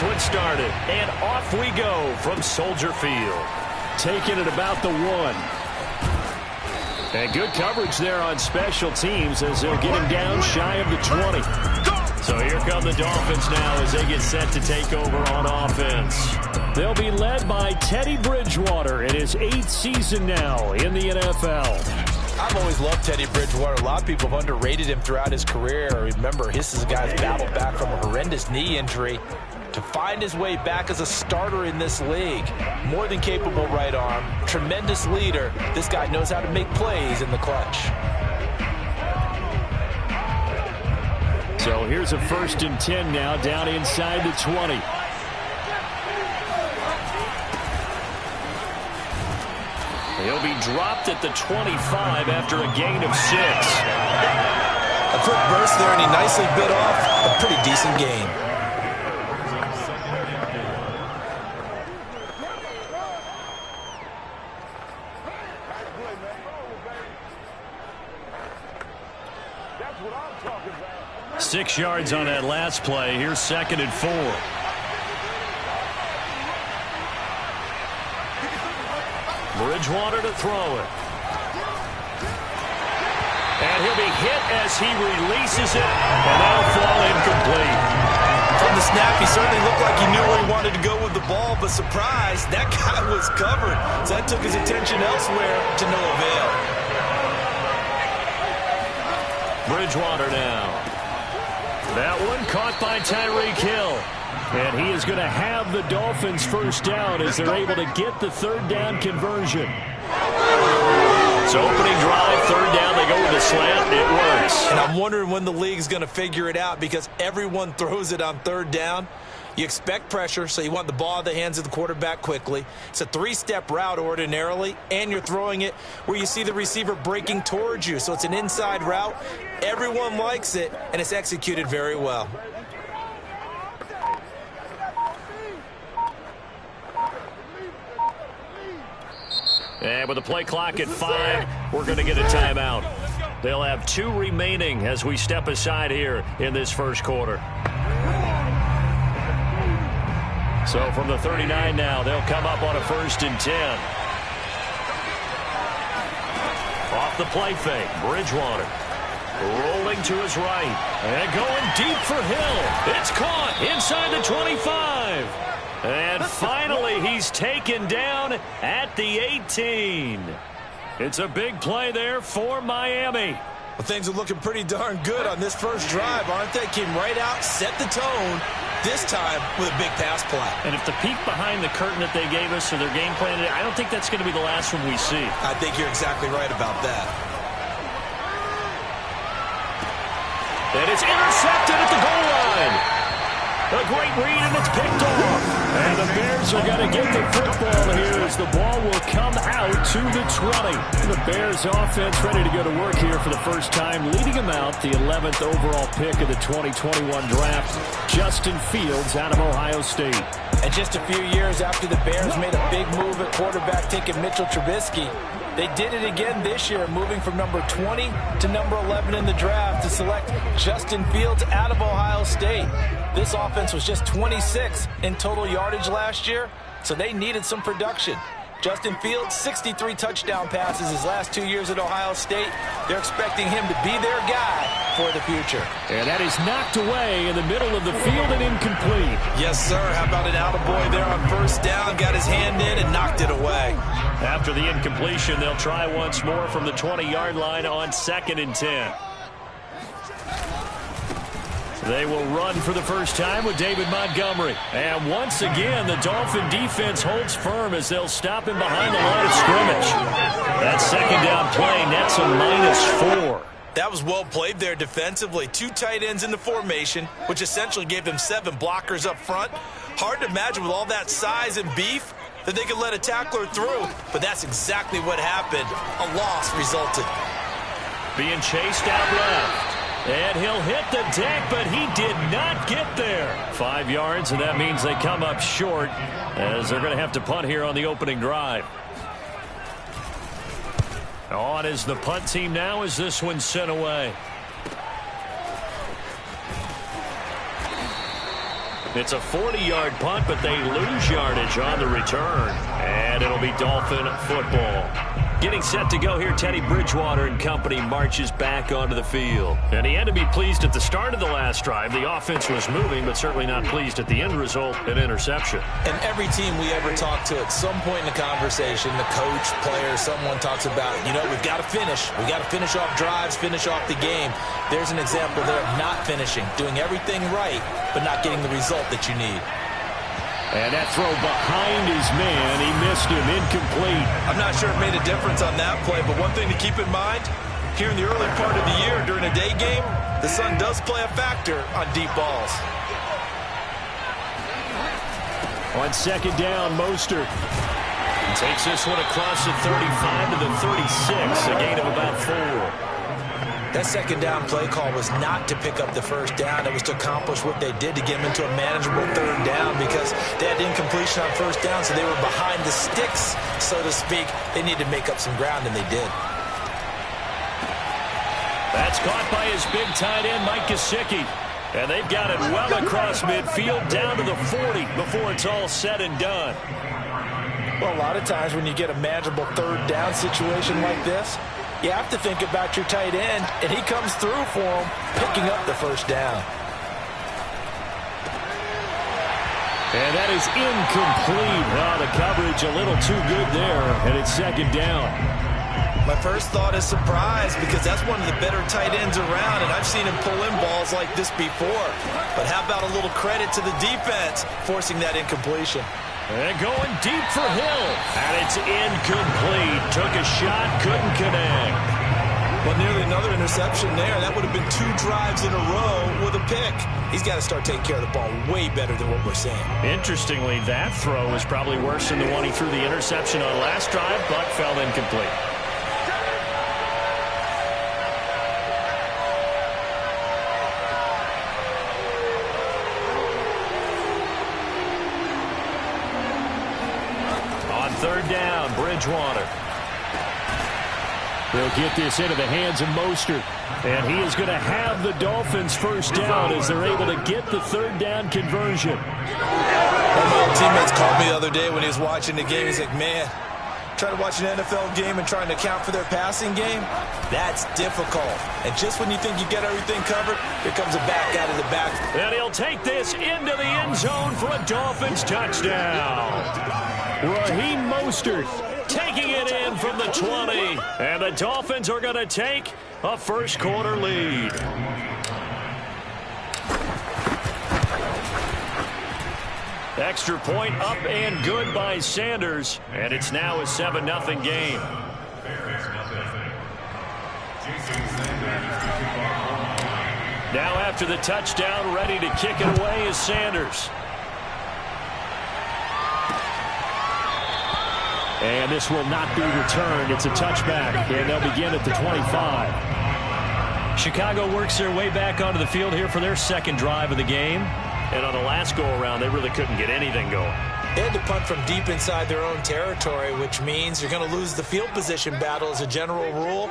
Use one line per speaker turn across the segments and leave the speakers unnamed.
this one started. And off we go from Soldier Field. Taking it about the 1. And good coverage there on special teams as they'll get him down shy of the 20. So here come the Dolphins now as they get set to take over on offense. They'll be led by Teddy Bridgewater in his 8th season now in the NFL.
I've always loved Teddy Bridgewater. A lot of people have underrated him throughout his career. Remember, this is a guy who's battled back from a horrendous knee injury to find his way back as a starter in this league. More than capable right arm, tremendous leader. This guy knows how to make plays in the clutch.
So here's a 1st and 10 now, down inside the 20. He'll be dropped at the 25 after a gain of 6.
A quick burst there, and he nicely bit off a pretty decent gain.
That's what I'm talking about.
6 yards on that last play. Here's 2nd and 4. Bridgewater to throw it. And he'll be hit as he releases it, and that'll fall incomplete.
From the snap, he certainly looked like he knew where he wanted to go with the ball, but surprise, that guy was covered. So that took his attention elsewhere to no avail.
Bridgewater now. That one caught by Tyreek Hill. And he is going to have the Dolphins first down as they're able to get the 3rd down conversion. So opening drive, 3rd down, they go with a slant, it works.
And I'm wondering when the league's going to figure it out because everyone throws it on 3rd down. You expect pressure, so you want the ball in the hands of the quarterback quickly. It's a 3-step route ordinarily, and you're throwing it where you see the receiver breaking towards you. So it's an inside route. Everyone likes it, and it's executed very well.
And with the play clock at 5, we're going to get a timeout. They'll have 2 remaining as we step aside here in this first quarter. So from the 39 now, they'll come up on a 1st and 10. Off the play fake, Bridgewater. Rolling to his right. And going deep for Hill. It's caught inside the 25. And finally, he's taken down at the 18. It's a big play there for Miami.
Well, things are looking pretty darn good on this first drive, aren't they? Came right out, set the tone, this time with a big pass play.
And if the peek behind the curtain that they gave us or their game plan, I don't think that's going to be the last one we see.
I think you're exactly right about that.
And it's intercepted at the goal line. A great read, and it's picked off. And the Bears are going to get the football here as the ball will come out to the 20. The Bears offense ready to go to work here for the first time, leading them out the 11th overall pick of the 2021 draft, Justin Fields out of Ohio State.
And just a few years after the Bears made a big move at quarterback, taking Mitchell Trubisky, they did it again this year, moving from number 20 to number 11 in the draft to select Justin Fields out of Ohio State. This offense was just 26th in total yardage last year, so they needed some production. Justin Fields, 63 touchdown passes his last 2 years at Ohio State. They're expecting him to be their guy for the future.
And that is knocked away in the middle of the field and incomplete.
Yes, sir. How about an attaboy there on 1st down? Got his hand in and knocked it away.
After the incompletion, they'll try once more from the 20-yard line on 2nd and 10. They will run for the first time with David Montgomery. And once again, the Dolphin defense holds firm as they'll stop him behind the line of scrimmage. That 2nd down play nets a -4.
That was well played there defensively. 2 tight ends in the formation, which essentially gave them 7 blockers up front. Hard to imagine with all that size and beef that they could let a tackler through, but that's exactly what happened. A loss resulted.
Being chased out left. And he'll hit the deck, but he did not get there. 5 yards, and that means they come up short as they're going to have to punt here on the opening drive. On is the punt team now as this one's sent away. It's a 40-yard punt, but they lose yardage on the return. And it'll be Dolphin football. Getting set to go here, Teddy Bridgewater and company marches back onto the field. And he had to be pleased at the start of the last drive. The offense was moving, but certainly not pleased at the end result, an interception.
And every team we ever talk to, at some point in the conversation, the coach, player, someone talks about, we've got to finish. We've got to finish off drives, finish off the game. There's an example there of not finishing, doing everything right, but not getting the result that you need.
And that throw behind his man, he missed him, incomplete.
I'm not sure it made a difference on that play, but one thing to keep in mind, here in the early part of the year during a day game, the sun does play a factor on deep balls.
On second down, Mostert takes this one across the 35 to the 36, a gain of about 4.
That second down play call was not to pick up the first down. It was to accomplish what they did to get them into a manageable third down because they had incompletion on first down, so they were behind the sticks, so to speak. They needed to make up some ground, and they did.
That's caught by his big tight end, Mike Gesicki. And they've got it well across midfield down to the 40 before it's all said and done.
Well, a lot of times when you get a manageable third down situation like this, you have to think about your tight end, and he comes through for him, picking up the first down.
And that is incomplete. Oh, the coverage a little too good there, and it's second down.
My first thought is surprise because that's one of the better tight ends around, and I've seen him pull in balls like this before. But how about a little credit to the defense forcing that incompletion?
And going deep for Hill. And it's incomplete. Took a shot, couldn't connect.
Well, nearly another interception there. That would have been 2 drives in a row with a pick. He's got to start taking care of the ball way better than what we're seeing.
Interestingly, that throw was probably worse than the one he threw the interception on last drive, but fell incomplete. Third down, Bridgewater. They'll get this into the hands of Mostert. And he is going to have the Dolphins first down as they're able to get the third down conversion.
One of my old teammates called me the other day when he was watching the game. He's like, man, trying to watch an NFL game and trying to account for their passing game, that's difficult. And just when you think you get everything covered, here comes a back out of the back.
And he'll take this into the end zone for a Dolphins touchdown. Raheem Mostert taking it in from the 20. And the Dolphins are going to take a first quarter lead. Extra point up and good by Sanders. And it's now a 7-0 game. Now after the touchdown, ready to kick it away is Sanders. And this will not be returned. It's a touchback, and they'll begin at the 25. Chicago works their way back onto the field here for their second drive of the game. And on the last go-around, they really couldn't get anything going.
They had to punt from deep inside their own territory, which means you're going to lose the field position battle as a general rule.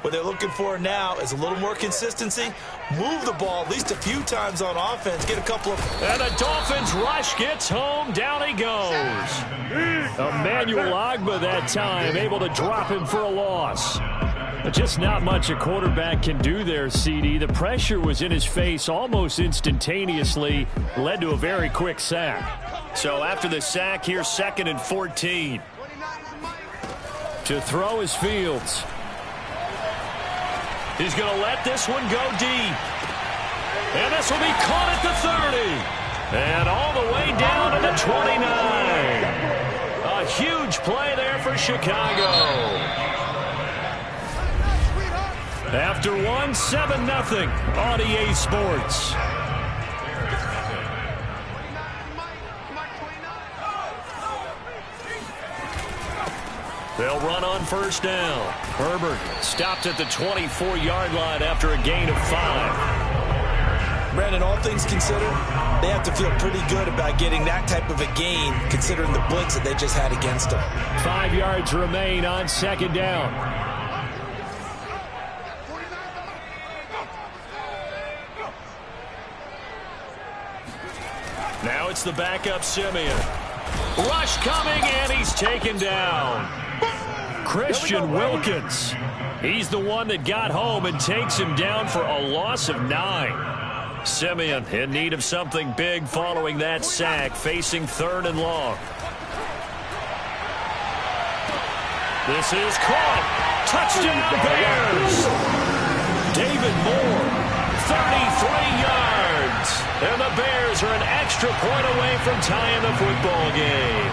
What they're looking for now is a little more consistency, move the ball at least a few times on offense, get a couple of...
And the Dolphins rush gets home, down he goes. Emmanuel Ogbah that time, able to drop him for a loss. But just not much a quarterback can do there, CD. The pressure was in his face almost instantaneously, led to a very quick sack. So after the sack, here's 2nd and 14. To throw is Fields. He's going to let this one go deep. And this will be caught at the 30. And all the way down to the 29. A huge play there for Chicago. After one, 7-0 on EA Sports. They'll run on first down. Herbert stopped at the 24-yard line after a gain of 5.
Brandon, all things considered, they have to feel pretty good about getting that type of a gain, considering the blitz that they just had against them.
5 yards remain on second down. it's the backup Simeon. Rush coming, and he's taken down. Christian Wilkins. He's the one that got home and takes him down for a loss of 9. Simeon in need of something big following that sack, facing 3rd and long. This is caught. Touchdown Bears. David Moore, 33 yards. And the Bears are an extra point away from tying the football game.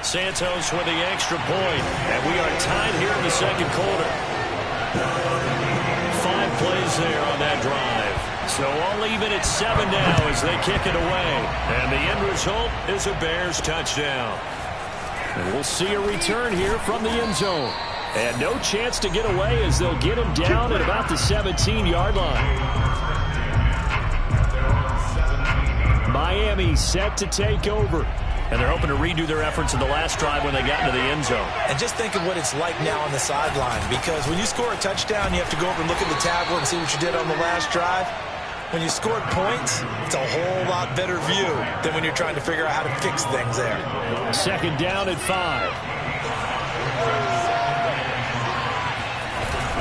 Santos with the extra point, and we are tied here in the second quarter. 5 plays there on that drive. So all even at 7 now as they kick it away. And the end result is a Bears touchdown. And we'll see a return here from the end zone. And no chance to get away as they'll get him down at about the 17-yard line. Miami set to take over. And they're hoping to redo their efforts in the last drive when they got into the end zone.
And just think of what it's like now on the sideline. Because when you score a touchdown, you have to go over and look at the tablet and see what you did on the last drive. When you scored points, it's a whole lot better view than when you're trying to figure out how to fix things there.
2nd down at 5.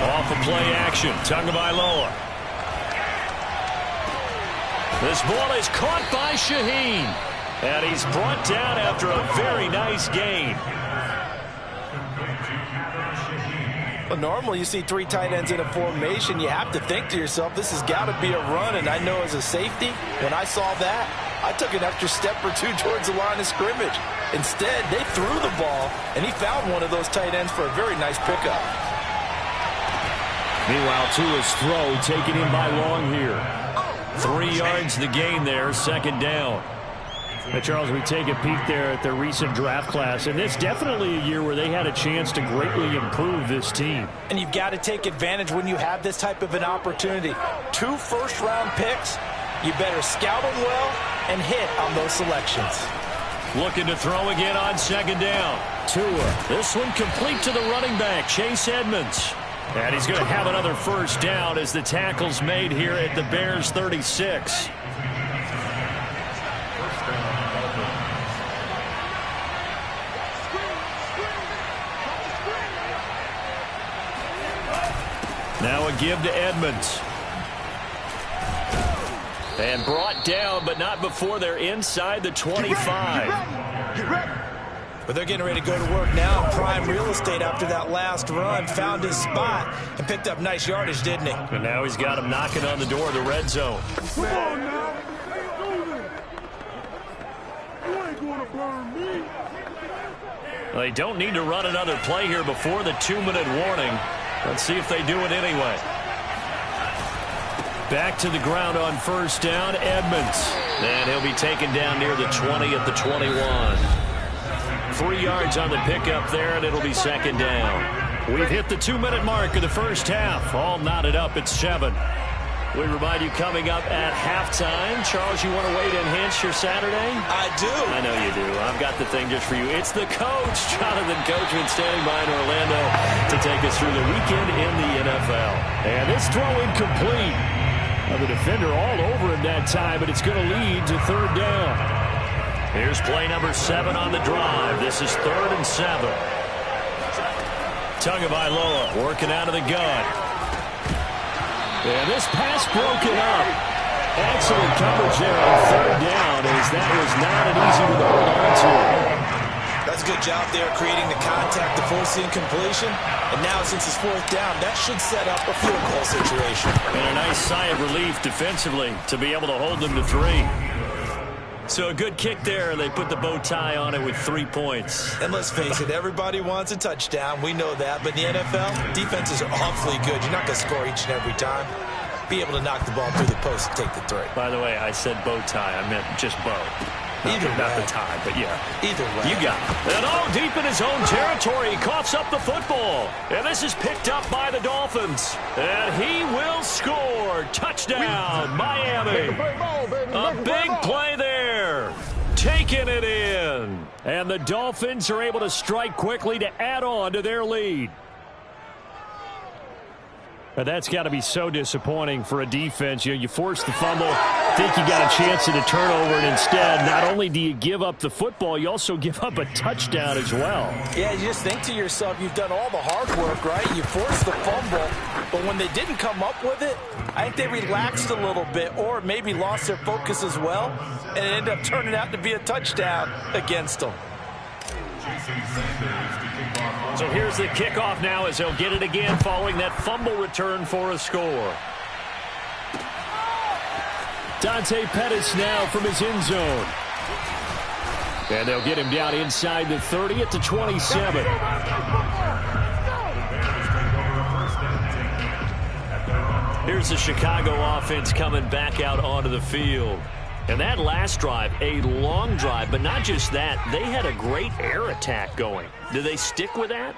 Off of play action, Tagovailoa. This ball is caught by Shaheen. And he's brought down after a very nice gain.
Well, normally you see 3 tight ends in a formation. You have to think to yourself, this has got to be a run. And I know as a safety, when I saw that, I took an extra step or 2 towards the line of scrimmage. Instead, they threw the ball, and he found one of those tight ends for a very nice pickup.
Meanwhile, Tua's throw taken in by Long here. 3 yards the gain there, 2nd down. Now, Charles, we take a peek there at their recent draft class, and it's definitely a year where they had a chance to greatly improve this team.
And you've got to take advantage when you have this type of an opportunity. 2 first-round picks, you better scout them well and hit on those selections.
Looking to throw again on 2nd down. Tua, this one complete to the running back, Chase Edmonds. And he's going to have another first down as the tackle's made here at the Bears 36. Now a give to Edmonds. And brought down, but not before they're inside the 25.
But they're getting ready to go to work now. Prime real estate after that last run. Found his spot and picked up nice yardage, didn't he?
And now he's got him knocking on the door of the red zone.
Come on now. You ain't gonna burn me.
They don't need to run another play here before the 2-minute warning. Let's see if they do it anyway. Back to the ground on first down, Edmonds. And he'll be taken down near the 20 at the 21. 3 yards on the pickup there, and it'll be 2nd down. We've hit the 2-minute mark of the first half. All knotted up at 7. We remind you coming up at halftime. Charles, you want a way to enhance your Saturday?
I do.
I know you do. I've got the thing just for you. It's the coach, Jonathan Coachman, standing by in Orlando to take us through the weekend in the NFL. And this throw incomplete. Now the defender all over him that time, but it's going to lead to 3rd down. Here's play number 7 on the drive. This is 3rd and 7. Tagovailoa working out of the gun. And this pass broken up. Excellent coverage there on 3rd down, as that was not an easy one to hold on to.
That's a good job there creating the contact to force the incompletion. And now since it's 4th down, that should set up a field goal situation.
And a nice sigh of relief defensively to be able to hold them to 3. So a good kick there. They put the bow tie on it with 3 points.
And let's face it, everybody wants a touchdown. We know that. But in the NFL, defenses are awfully good. You're not going to score each and every time. Be able to knock the ball through the post and take the 3.
By the way, I said bow tie. I meant just bow. Not the tie, but yeah.
Either way.
You got it. And all deep in his own territory, he coughs up the football. And this is picked up by the Dolphins. And he will score. Touchdown, Miami. A big play there. Taking it in. And the Dolphins are able to strike quickly to add on to their lead. That's got to be so disappointing for a defense. You force the fumble, think you got a chance at a turnover, and instead, not only do you give up the football, you also give up a touchdown as well.
Yeah, you just think to yourself, you've done all the hard work, right? You forced the fumble, but when they didn't come up with it, I think they relaxed a little bit or maybe lost their focus as well, and it ended up turning out to be a touchdown against them.
So here's the kickoff now as they'll get it again following that fumble return for a score. Dante Pettis now from his end zone. And they'll get him down inside the 30 at the 27. Here's the Chicago offense coming back out onto the field. And that last drive, a long drive, but not just that, they had a great air attack going. Do they stick with that?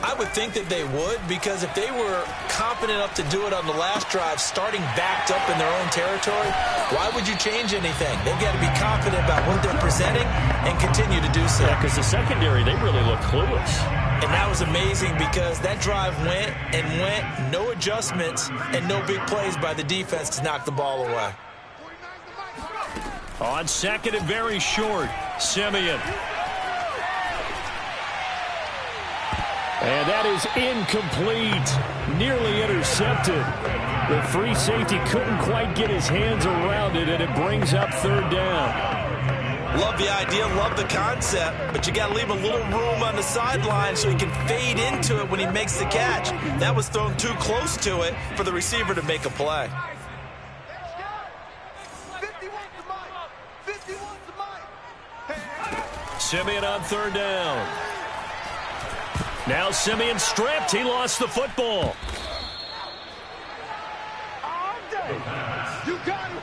I would think that they would, because if they were confident enough to do it on the last drive, starting backed up in their own territory, why would you change anything? They've got to be confident about what they're presenting and continue to do so.
Yeah, because the secondary, they really look clueless.
And that was amazing because that drive went and went, no adjustments, and no big plays by the defense to knock the ball away.
On second and very short, Simeon. And that is incomplete. Nearly intercepted. The free safety couldn't quite get his hands around it, and it brings up third down.
Love the idea, love the concept, but you got to leave a little room on the sideline so he can fade into it when he makes the catch. That was thrown too close to it for the receiver to make a play.
Simeon on third down. Now Simeon stripped. He lost the football.
You got him.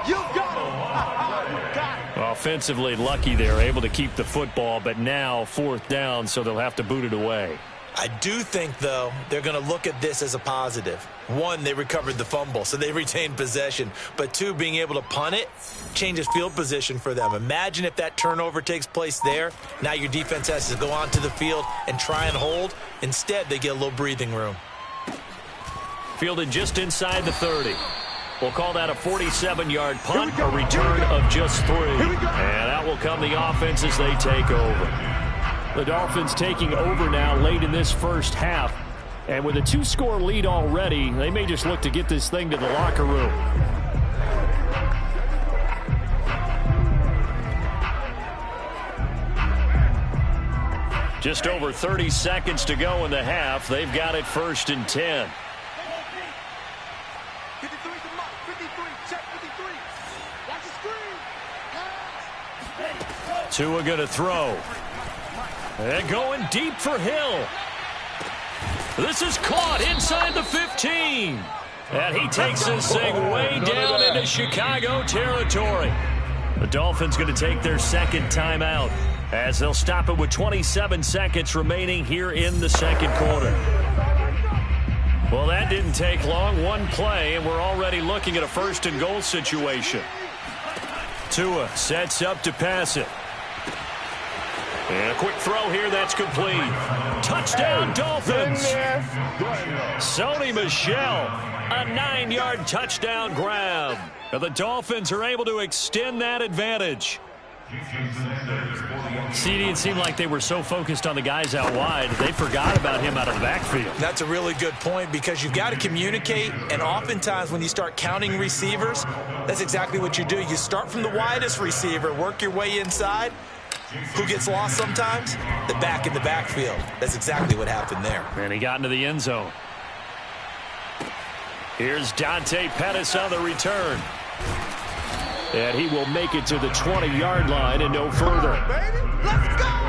You got him.
Offensively lucky they're able to keep the football, but now fourth down, so they'll have to boot it away.
I do think, though, they're going to look at this as a positive. One, they recovered the fumble, so they retained possession. But two, being able to punt it changes field position for them. Imagine if that turnover takes place there. Now your defense has to go onto the field and try and hold. Instead, they get a little breathing room.
Fielded just inside the 30. We'll call that a 47-yard punt, a return of just 3. And that will come the offense as they take over. The Dolphins taking over now late in this first half. And with a 2-score lead already, they may just look to get this thing to the locker room. Just over 30 seconds to go in the half. They've got it 1st and 10.
53 to Mike. 53. Check 53. Watch the screen.
Tua going to throw. And going deep for Hill. This is caught inside the 15. And he takes this thing way down into Chicago territory. The Dolphins going to take their second timeout as they'll stop it with 27 seconds remaining here in the second quarter. Well, that didn't take long. One play, and we're already looking at a 1st and goal situation. Tua sets up to pass it. And a quick throw here that's complete. Touchdown, Dolphins. Sony Michel, a 9-yard touchdown grab. And the Dolphins are able to extend that advantage. See, it seemed like they were so focused on the guys out wide, they forgot about him out of the backfield.
That's a really good point because you've got to communicate, and oftentimes when you start counting receivers, that's exactly what you do. You start from the widest receiver, work your way inside. Who gets lost sometimes? The back in the backfield. That's exactly what happened there.
And he got into the end zone. Here's Dante Pettis on the return. And he will make it to the 20-yard line and no further.
Let's go.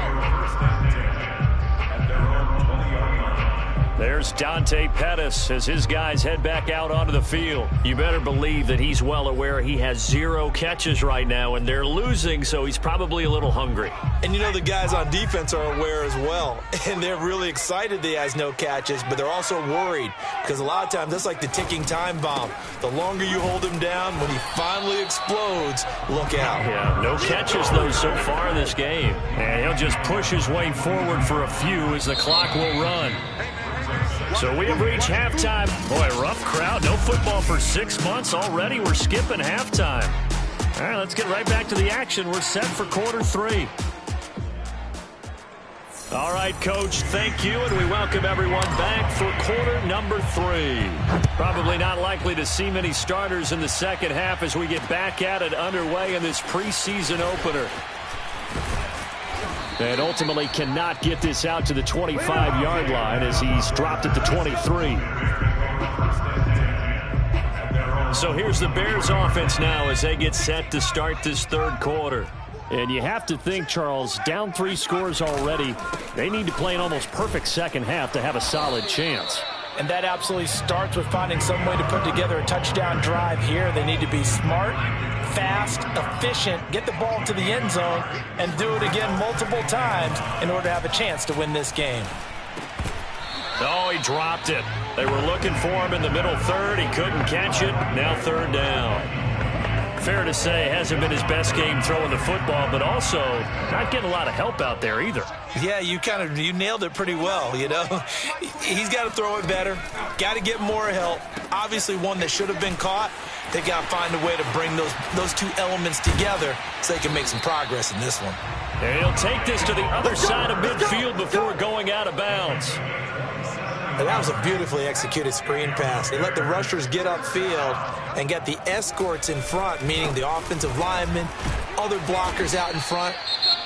There's Dante Pettis as his guys head back out onto the field. You better believe that he's well aware he has 0 catches right now, and they're losing, so he's probably a little hungry.
And you know the guys on defense are aware as well, and they're really excited that he has no catches, but they're also worried because a lot of times that's like the ticking time bomb. The longer you hold him down, when he finally explodes, look out.
Yeah, no catches, though, so far in this game. And he'll just push his way forward for a few as the clock will run. So we have reached halftime. Boy, rough crowd. No football for 6 months already. We're skipping halftime. All right, let's get right back to the action. We're set for quarter 3. All right, Coach, thank you, and we welcome everyone back for quarter number 3. Probably not likely to see many starters in the second half as we get back at it underway in this preseason opener. And ultimately cannot get this out to the 25-yard line as he's dropped at the 23. So here's the Bears offense now as they get set to start this third quarter. And you have to think, Charles, down 3 scores already. They need to play an almost perfect second half to have a solid chance.
And that absolutely starts with finding some way to put together a touchdown drive here. They need to be smart, fast, efficient, get the ball to the end zone, and do it again multiple times in order to have a chance to win this game.
Oh, he dropped it. They were looking for him in the middle third. He couldn't catch it. Now third down. Fair to say, hasn't been his best game throwing the football, but also not getting a lot of help out there either.
Yeah, you nailed it pretty well, you know. He's got to throw it better, got to get more help. Obviously one that should have been caught. They got to find a way to bring those two elements together so they can make some progress in this one.
And he'll take this to the other side of midfield before going out of bounds.
And that was a beautifully executed screen pass. They let the rushers get upfield and get the escorts in front, meaning the offensive linemen, other blockers out in front,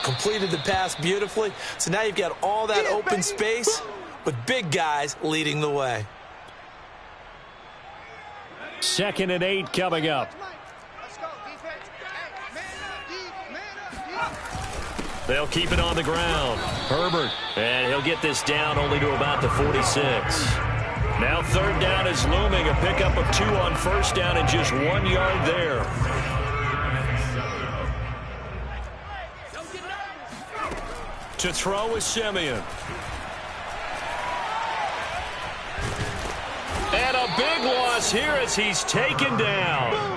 completed the pass beautifully. So now you've got all that open space with big guys leading the way.
2nd and 8 coming up. They'll keep it on the ground. Herbert. And he'll get this down only to about the 46. Now third down is looming. A pickup of 2 on first down and just 1 yard there. To throw is Simeon. And a big loss here as he's taken down.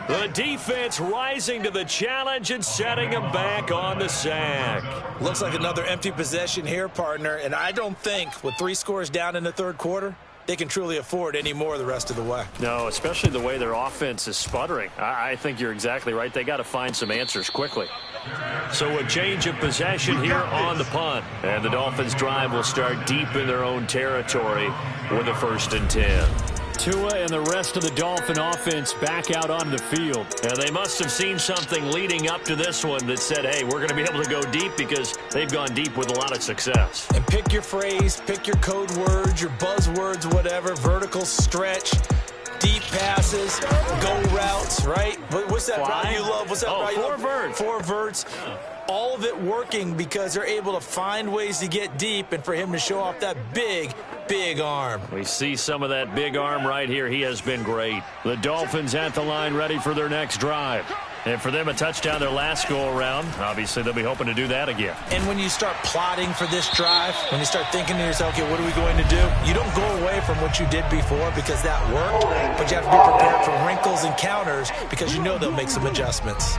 The defense rising to the challenge and setting him back on the sack.
Looks like another empty possession here, partner. And I don't think with 3 scores down in the third quarter, they can truly afford any more the rest of the way.
No, especially the way their offense is sputtering. I think you're exactly right. They got to find some answers quickly. So a change of possession here on the punt. And the Dolphins' drive will start deep in their own territory with a 1st and 10. Tua and the rest of the Dolphin offense back out onto the field. And they must have seen something leading up to this one that said, hey, we're going to be able to go deep because they've gone deep with a lot of success.
And pick your phrase, pick your code words, your buzzwords, whatever, vertical stretch, deep passes, go routes, right? What's that route you love? What's that route you love?
4 verts.
4 verts. All of it working because they're able to find ways to get deep and for him to show off that big arm.
We see some of that big arm right here. He has been great. The Dolphins at the line ready for their next drive. And for them, a touchdown their last go-around. Obviously, they'll be hoping to do that again.
And when you start plotting for this drive, when you start thinking to yourself, okay, what are we going to do? You don't go away from what you did before because that worked, but you have to be prepared for wrinkles and counters because you know they'll make some adjustments.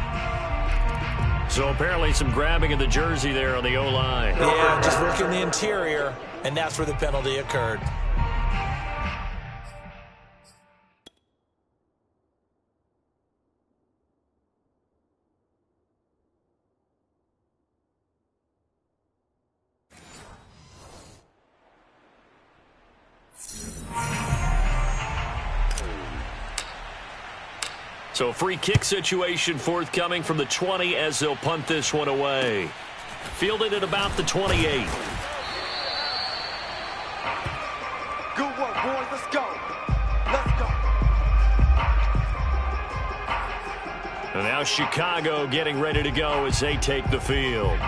So apparently some grabbing of the jersey there on the O-line.
Yeah, just working the interior, and that's where the penalty occurred.
So a free kick situation forthcoming from the 20 as they'll punt this one away. Fielded at about the 28.
Good work, boys. Let's go. Let's go.
And now Chicago getting ready to go as they take the field.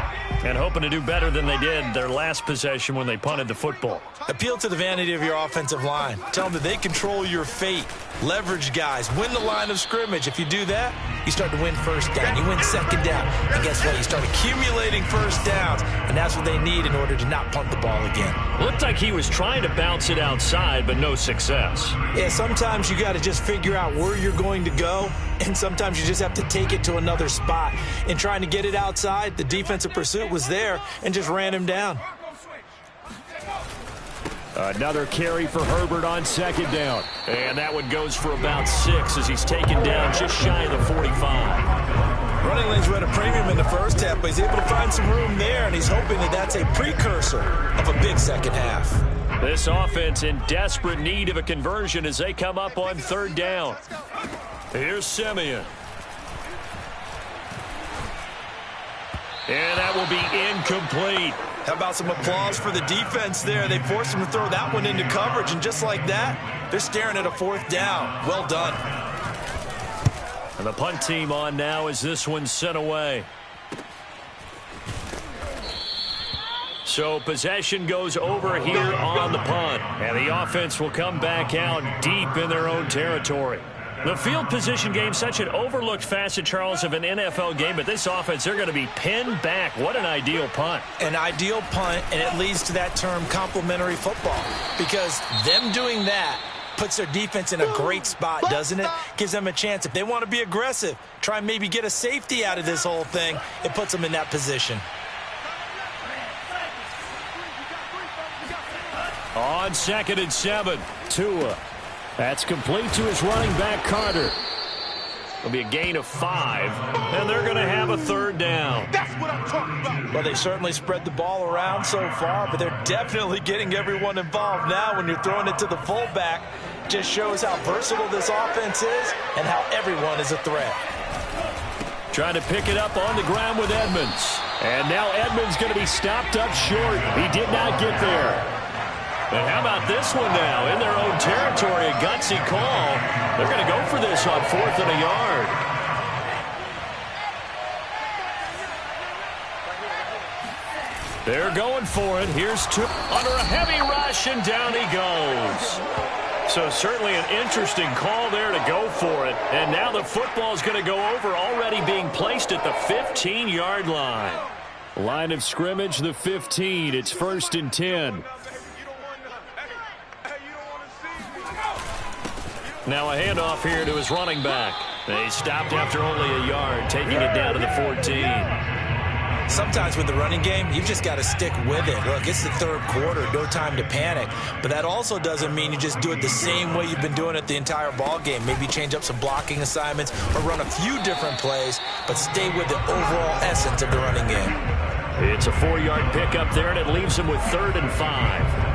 And hoping to do better than they did their last possession when they punted the football.
Appeal to the vanity of your offensive line. Tell them that they control your fate. Leverage guys. Win the line of scrimmage. If you do that, you start to win first down. You win second down. And guess what? You start accumulating first downs. And that's what they need in order to not punt the ball again.
Looked like he was trying to bounce it outside, but no success.
Yeah, sometimes you got to just figure out where you're going to go. And sometimes you just have to take it to another spot. In trying to get it outside, the defensive pursuit was there and just ran him down.
Another carry for Herbert on second down. And that one goes for about 6 as he's taken down just shy of the 45.
Running lanes were at a premium in the first half, but he's able to find some room there, and he's hoping that that's a precursor of a big second half.
This offense in desperate need of a conversion as they come up on third down. Here's Simeon. And that will be incomplete.
How about some applause for the defense there? They forced him to throw that one into coverage, and just like that, they're staring at a fourth down. Well done.
And the punt team on now as this one's sent away. So possession goes over here on the punt. And the offense will come back out deep in their own territory. The field position game, such an overlooked facet, Charles, of an NFL game. But this offense, they're going to be pinned back. What an ideal punt.
An ideal punt, and it leads to that term complementary football. Because them doing that puts their defense in a great spot, doesn't it? Gives them a chance. If they want to be aggressive, try and maybe get a safety out of this whole thing, it puts them in that position.
On 2nd and 7, Tua. That's complete to his running back, Carter. It'll be a gain of 5, and they're going to have a third down.
That's what I'm talking about.
Well, they certainly spread the ball around so far, but they're definitely getting everyone involved now when you're throwing it to the fullback. Just shows how versatile this offense is and how everyone is a threat.
Trying to pick it up on the ground with Edmonds. And now Edmonds going to be stopped up short. He did not get there. And how about this one now? In their own territory, a gutsy call. They're going to go for this on 4th and a yard. They're going for it. Here's Tua under a heavy rush, and down he goes. So certainly an interesting call there to go for it. And now the football is going to go over, already being placed at the 15-yard line. Line of scrimmage, the 15. It's 1st and 10. Now a handoff here to his running back. They stopped after only a yard, taking it down to the 14.
Sometimes with the running game, you've just got to stick with it. Look, it's the third quarter, no time to panic. But that also doesn't mean you just do it the same way you've been doing it the entire ball game. Maybe change up some blocking assignments or run a few different plays, but stay with the overall essence of the running game.
It's a 4-yard pickup there, and it leaves him with 3rd and 5.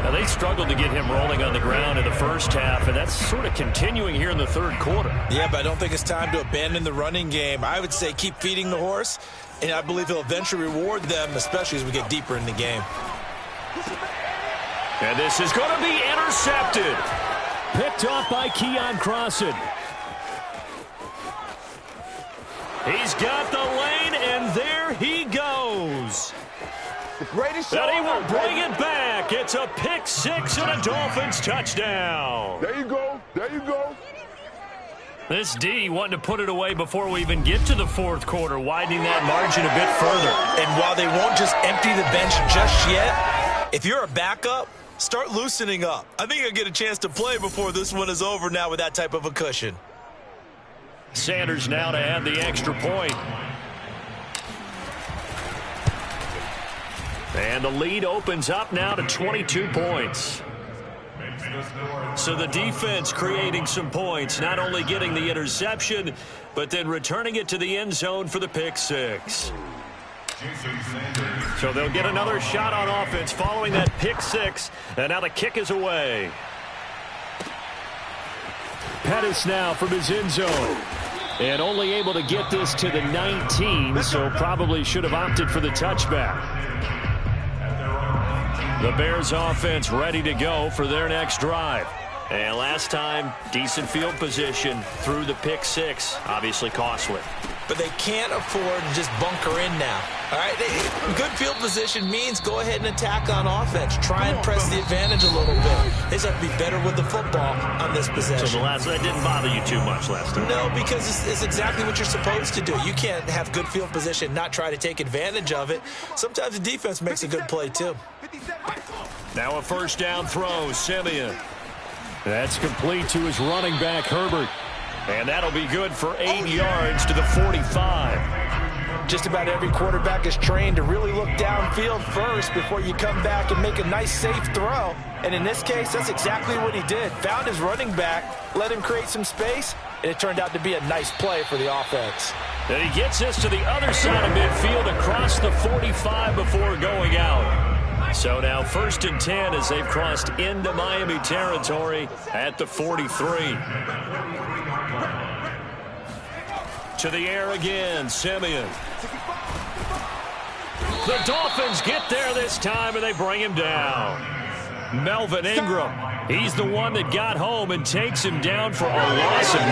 Now, they struggled to get him rolling on the ground in the first half, and that's sort of continuing here in the third quarter.
Yeah, but I don't think it's time to abandon the running game. I would say keep feeding the horse, and I believe he'll eventually reward them, especially as we get deeper in the game.
And this is going to be intercepted. Picked off by Keon Crossan. He's got the lane, and there he goes.
The greatest show.
And he will bring it back. It's a pick 6 and a Dolphins touchdown.
There you go. There you go.
This D wanting to put it away before we even get to the fourth quarter, widening that margin a bit further.
And while they won't just empty the bench just yet, if you're a backup, start loosening up. I think you'll get a chance to play before this one is over now with that type of a cushion.
Sanders now to add the extra point. And the lead opens up now to 22 points. So the defense creating some points, not only getting the interception, but then returning it to the end zone for the pick 6. So they'll get another shot on offense following that pick 6, and now the kick is away. Pettis now from his end zone. And only able to get this to the 19, so probably should have opted for the touchback. The Bears offense ready to go for their next drive. And last time, decent field position through the pick 6, obviously costly.
But they can't afford to just bunker in now. All right, good field position means go ahead and attack on offense. Try and press the advantage a little bit. They just have to be better with the football on this possession.
So that didn't bother you too much last time?
No, because it's exactly what you're supposed to do. You can't have good field position, not try to take advantage of it. Sometimes the defense makes a good play too.
Now a first down throw, Simeon. That's complete to his running back, Herbert. And that'll be good for 8 yards to the 45.
Just about every quarterback is trained to really look downfield first before you come back and make a nice, safe throw. And in this case, that's exactly what he did. Found his running back, let him create some space, and it turned out to be a nice play for the offense.
And he gets this to the other side of midfield across the 45 before going out. So now 1st and 10 as they've crossed into Miami territory at the 43. To the air again, Simeon. The Dolphins get there this time, and they bring him down. Melvin Ingram, he's the one that got home and takes him down for a loss of 9.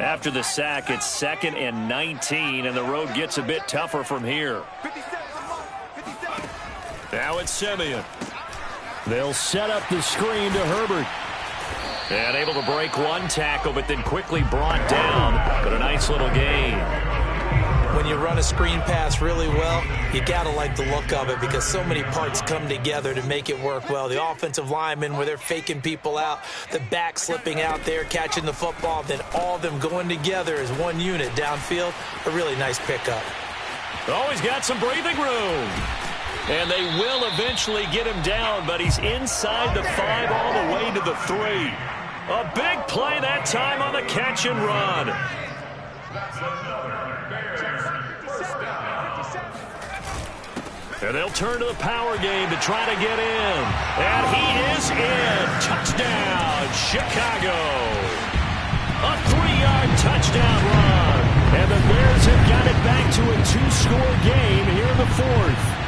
After the sack, it's 2nd and 19, and the road gets a bit tougher from here. Now it's Simeon. They'll set up the screen to Herbert. And able to break one tackle, but then quickly brought down. But a nice little gain.
When you run a screen pass really well, you got to like the look of it because so many parts come together to make it work well. The offensive linemen, where they're faking people out, the back slipping out there, catching the football, then all of them going together as one unit downfield. A really nice pickup.
Oh, he's got some breathing room. And they will eventually get him down, but he's inside the 5 all the way to the 3. A big play that time on the catch and run. And they'll turn to the power game to try to get in. And he is in. Touchdown, Chicago. A 3-yard touchdown run. And the Bears have got it back to a 2-score game here in the 4th.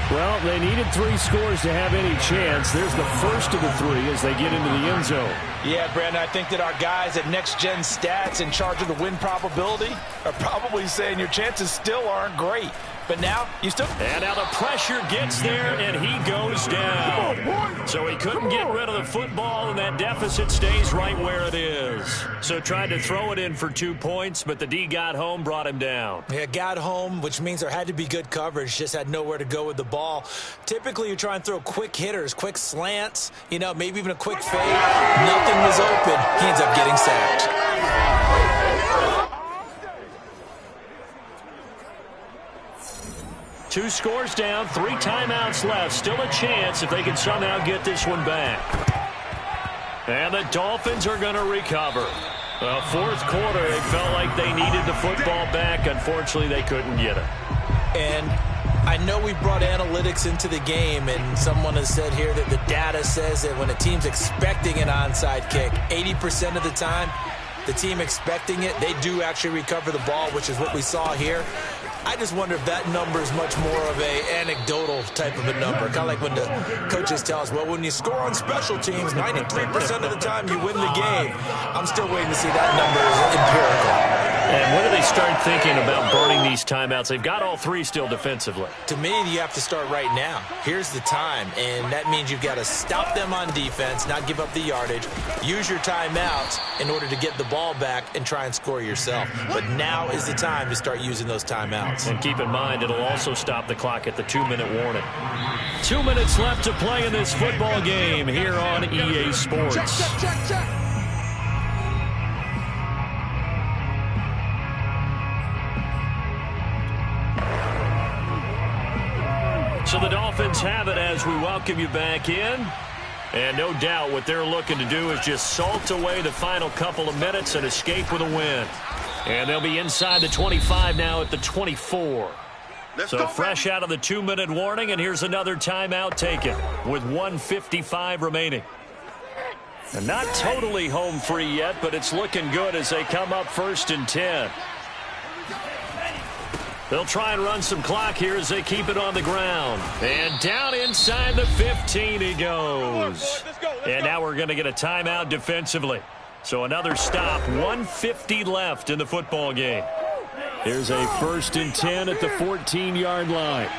Well, they needed 3 scores to have any chance. There's the first of the 3 as they get into the end zone.
Yeah, Brandon, I think that our guys at Next Gen Stats in charge of the win probability are probably saying your chances still aren't great. But now, you still...
And now the pressure gets there, and he goes down. So he couldn't get rid of the football, and that deficit stays right where it is. So tried to throw it in for 2 points, but the D got home, brought him down.
Yeah, got home, which means there had to be good coverage. Just had nowhere to go with the ball. Typically, you try and throw quick hitters, quick slants, you know, maybe even a quick fade. Nothing was open. He ends up getting sacked.
2 scores down, 3 timeouts left. Still a chance if they can somehow get this one back. And the Dolphins are going to recover. The 4th quarter, it felt like they needed the football back. Unfortunately, they couldn't get it.
And I know we brought analytics into the game, and someone has said here that the data says that when a team's expecting an onside kick, 80% of the time, the team expecting it, they do actually recover the ball, which is what we saw here. I just wonder if that number is much more of a anecdotal type of a number. Kind of like when the coaches tell us, well, when you score on special teams, 93% of the time you win the game. I'm still waiting to see that number is empirical.
And when do they start thinking about burning these timeouts? They've got all 3 still defensively.
To me, you have to start right now. Here's the time, and that means you've got to stop them on defense, not give up the yardage, use your timeouts in order to get the ball back and try and score yourself. But now is the time to start using those timeouts.
And keep in mind, it'll also stop the clock at the 2-minute warning. 2 minutes left to play in this football game here on EA Sports.
Check.
So the Dolphins have it as we welcome you back in. And no doubt what they're looking to do is just salt away the final couple of minutes and escape with a win. And they'll be inside the 25 now at the 24. So fresh out of the 2-minute warning, and here's another timeout taken with 1:55 remaining. And not totally home free yet, but it's looking good as they come up 1st and 10. They'll try and run some clock here as they keep it on the ground. And down inside the 15 he goes. And now we're going to get a timeout defensively. So another stop, 1:50 left in the football game. Here's a 1st and 10 at the 14-yard line.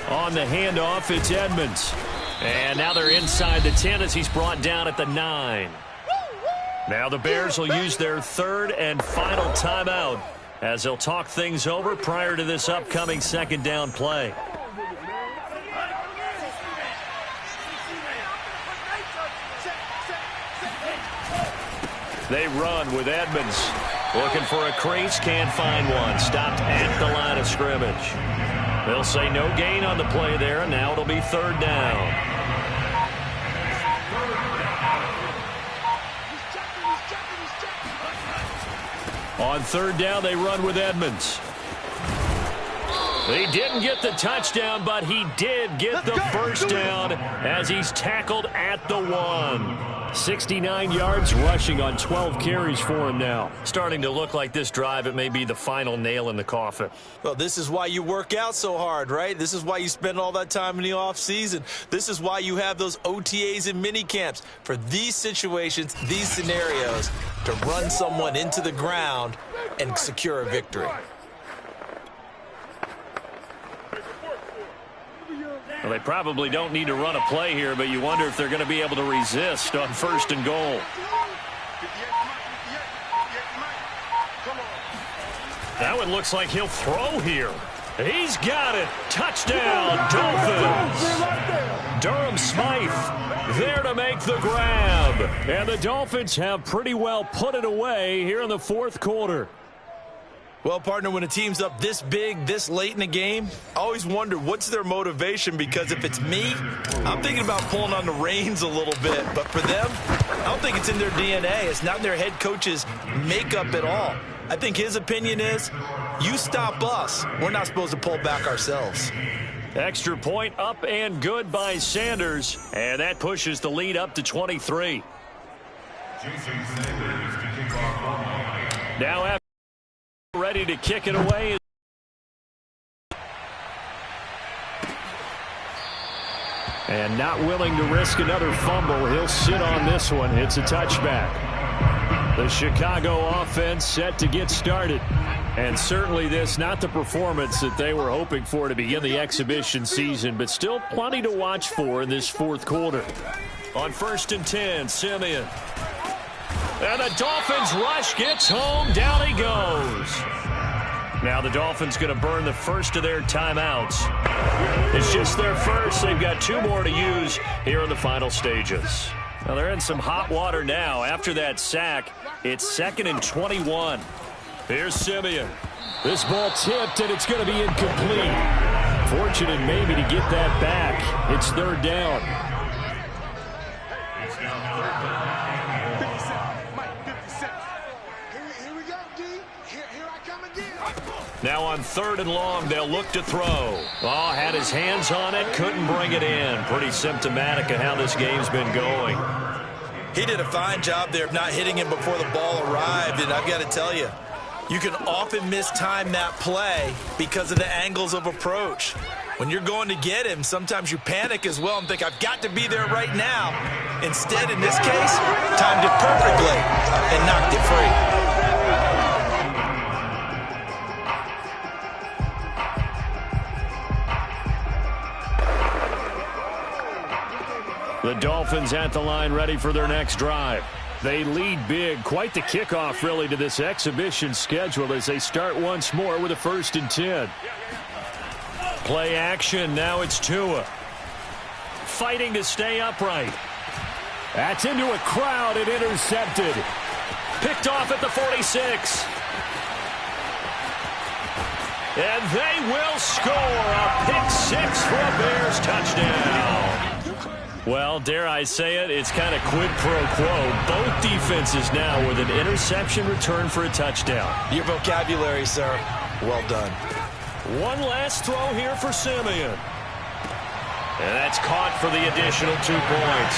On the handoff, it's Edmonds. And now they're inside the 10 as he's brought down at the 9. Now the Bears will use their 3rd and final timeout as they'll talk things over prior to this upcoming 2nd down play. They run with Edmonds. Looking for a crease, can't find one. Stopped at the line of scrimmage. They'll say no gain on the play there, and now it'll be third down. On third down, they run with Edmonds. He didn't get the touchdown, but he did get the first down as he's tackled at the 1. 69 yards rushing on 12 carries for him now. Starting to look like this drive, it may be the final nail in the coffin.
Well, this is why you work out so hard, right? This is why you spend all that time in the offseason. This is why you have those OTAs and mini camps for these situations, these scenarios, to run someone into the ground and secure a victory.
Well, they probably don't need to run a play here, but you wonder if they're going to be able to resist on first and goal. That one looks like he'll throw here. He's got it. Touchdown, Dolphins. Durham Smythe there to make the grab. And the Dolphins have pretty well put it away here in the fourth quarter.
Well, partner, when a team's up this big, this late in the game, I always wonder what's their motivation, because if it's me, I'm thinking about pulling on the reins a little bit. But for them, I don't think it's in their DNA. It's not in their head coach's makeup at all. I think his opinion is, you stop us. We're not supposed to pull back ourselves.
Extra point up and good by Sanders. And that pushes the lead up to 23. Now after ready to kick it away. And not willing to risk another fumble. He'll sit on this one. It's a touchback. The Chicago offense set to get started. And certainly this, not the performance that they were hoping for to begin the exhibition season, but still plenty to watch for in this fourth quarter. On 1st and 10, Simeon. And the Dolphins rush gets home. Down he goes. Now the Dolphins going to burn the first of their timeouts. It's just their first. They've got 2 more to use here in the final stages. Now they're in some hot water now. After that sack, it's 2nd and 21. Here's Simeon. This ball tipped, and it's going to be incomplete. Fortunate maybe to get that back. It's third down. Now on 3rd and long, they'll look to throw. Oh, had his hands on it, couldn't bring it in. Pretty symptomatic of how this game's been going.
He did a fine job there of not hitting him before the ball arrived, and I've got to tell you, you can often mistime that play because of the angles of approach. When you're going to get him, sometimes you panic as well and think, I've got to be there right now. Instead, in this case, timed it perfectly and knocked it free.
The Dolphins at the line ready for their next drive. They lead big. Quite the kickoff, really, to this exhibition schedule as they start once more with a 1st and 10. Play action. Now it's Tua. Fighting to stay upright. That's into a crowd and intercepted. Picked off at the 46. And they will score a pick 6 for a Bears touchdown. Well, dare I say it, it's kind of quid pro quo. Both defenses now with an interception return for a touchdown.
Your vocabulary, sir. Well done.
One last throw here for Simeon. And that's caught for the additional 2 points.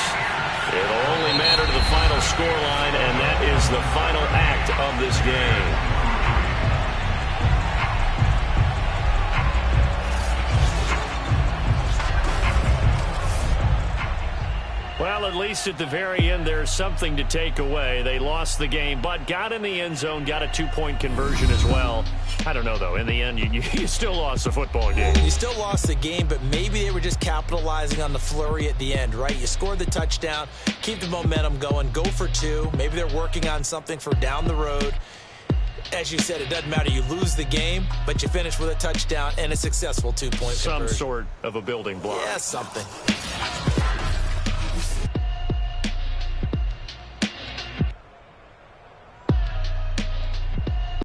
It'll only matter to the final scoreline, and that is the final act of this game. Well, at least at the very end, there's something to take away. They lost the game, but got in the end zone, got a 2-point conversion as well. I don't know, though. In the end, you still lost the football game.
You still lost the game, but maybe they were just capitalizing on the flurry at the end, right? You scored the touchdown, keep the momentum going, go for 2. Maybe they're working on something for down the road. As you said, it doesn't matter. You lose the game, but you finish with a touchdown and a successful 2-point conversion.
Some sort of a building block.
Yeah, something.